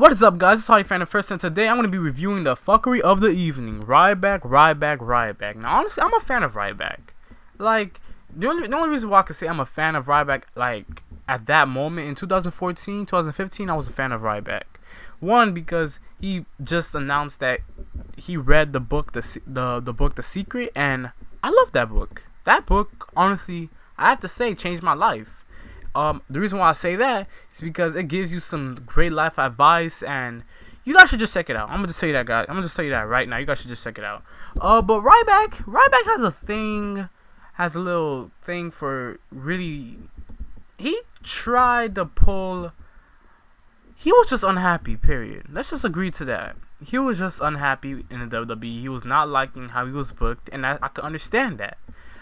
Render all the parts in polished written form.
What is up, guys? It's Hardy Fan of First, and today I'm going to be reviewing the fuckery of the evening. Ryback. Now, honestly, I'm a fan of Ryback. Like, the only reason why I can say I'm a fan of Ryback, like, at that moment in 2014, 2015, I was a fan of Ryback. One, because he just announced that he read the book, the book, The Secret, and I love that book. That book, honestly, I have to say, changed my life. The reason why I say that is because it gives you some great life advice, and you guys should just check it out. I'm gonna just tell you that, guys. I'm gonna just tell you that right now. You guys should just check it out. But Ryback has a little thing for really. He tried to pull. He was just unhappy. Period. Let's just agree to that. He was just unhappy in the WWE. He was not liking how he was booked, and I could understand that.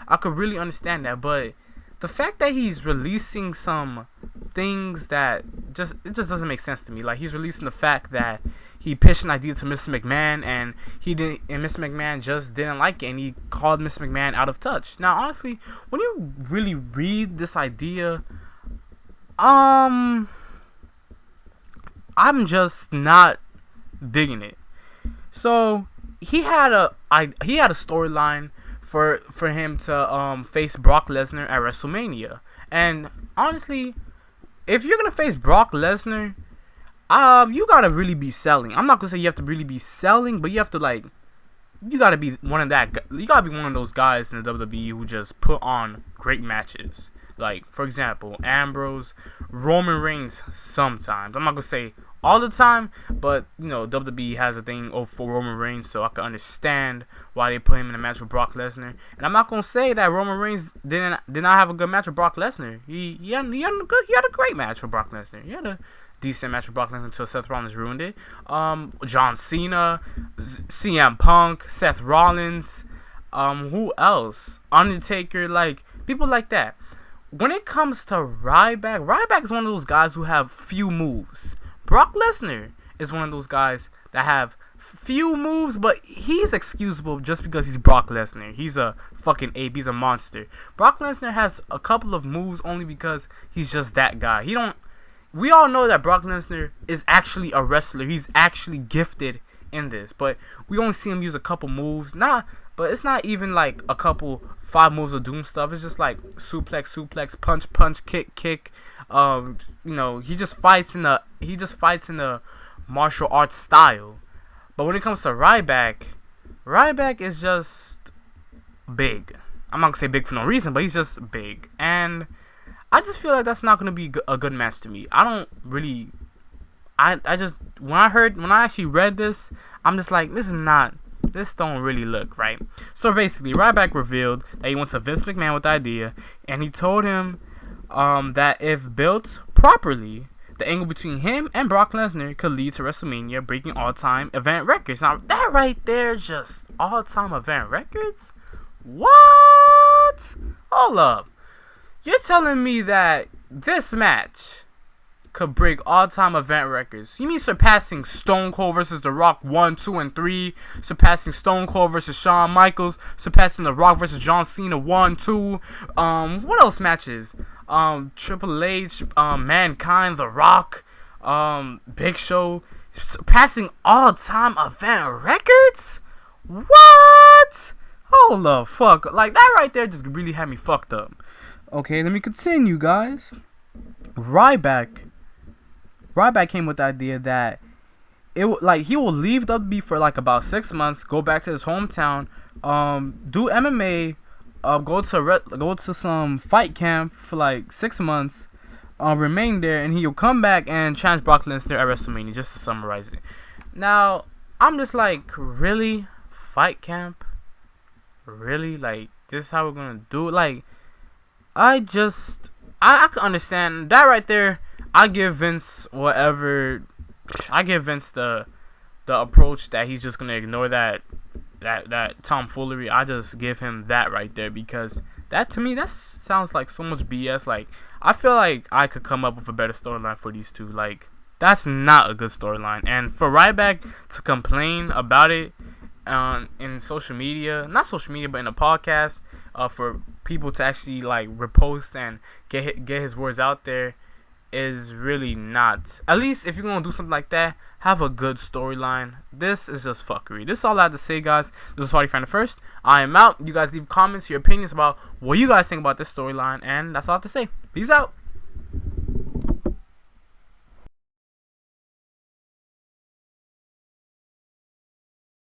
I could really understand that, but the fact that he's releasing some things that just doesn't make sense to me. Like, he's releasing the fact that he pitched an idea to Mr. McMahon, and Mr. McMahon just didn't like it, and he called Mr. McMahon out of touch. Now, honestly, when you really read this idea, I'm just not digging it. So he had a storyline for him to face Brock Lesnar at Wrestlemania. And honestly, if you're gonna face Brock Lesnar, you gotta really be selling. I'm not gonna say you have to really be selling, but you have to you gotta be one of those guys in the WWE who just put on great matches. Like, for example, Ambrose, Roman Reigns sometimes. I'm not gonna say all the time, but you know, WWE has a thing for Roman Reigns, so I can understand why they put him in a match with Brock Lesnar. And I'm not gonna say that Roman Reigns did not have a good match with Brock Lesnar. He had a great match with Brock Lesnar. He had a decent match with Brock Lesnar until Seth Rollins ruined it. John Cena, CM Punk, Seth Rollins, who else? Undertaker, like people like that. When it comes to Ryback is one of those guys who have few moves. Brock Lesnar is one of those guys that have few moves, but he's excusable just because he's Brock Lesnar. He's a fucking ape. He's a monster. Brock Lesnar has a couple of moves only because he's just that guy. We all know that Brock Lesnar is actually a wrestler. He's actually gifted in this, but we only see him use a couple moves. But it's not even like a couple 5 moves of doom stuff. It's just like suplex, punch, kick. You know, he just fights in the martial arts style. But when it comes to Ryback is just big. I'm not gonna say big for no reason, but he's just big, and I just feel like that's not gonna be a good match to me. I don't really. I just when I actually read this, I'm just like, this don't really look right. So basically, Ryback revealed that he went to Vince McMahon with the idea, and he told him that if built properly, the angle between him and Brock Lesnar could lead to WrestleMania breaking all-time event records. Now, that right there, just all-time event records? What? Hold up. You're telling me that this match could break all-time event records? You mean surpassing Stone Cold versus The Rock 1, 2, and 3, surpassing Stone Cold versus Shawn Michaels, surpassing The Rock versus John Cena 1, 2, what else matches? Triple H, Mankind, The Rock, Big Show, surpassing all-time event records? What? Hold the fuck. Like, that right there just really had me fucked up. Okay, let me continue, guys. Ryback came with the idea that he will leave WWE for like about 6 months, go back to his hometown, do MMA, go to some fight camp for like 6 months, remain there, and he'll come back and challenge Brock Lesnar at WrestleMania. Just to summarize it. Now, I'm just like, really? Fight camp? Really? Like, this is how we're gonna do it? Like, I can understand that right there. I give Vince whatever. I give Vince the approach that he's just gonna ignore that tomfoolery. I just give him that right there, because that, to me, that sounds like so much BS. Like, I feel like I could come up with a better storyline for these two. Like, that's not a good storyline. And for Ryback to complain about it in social media, not social media, but in a podcast, for people to actually like repost and get his words out there, is really not. At least if you're gonna do something like that, have a good storyline. This is just fuckery. This is all I have to say, guys. This is Hardy Fan the First. I am out. You guys leave comments, your opinions about what you guys think about this storyline, and that's all I have to say. Peace out.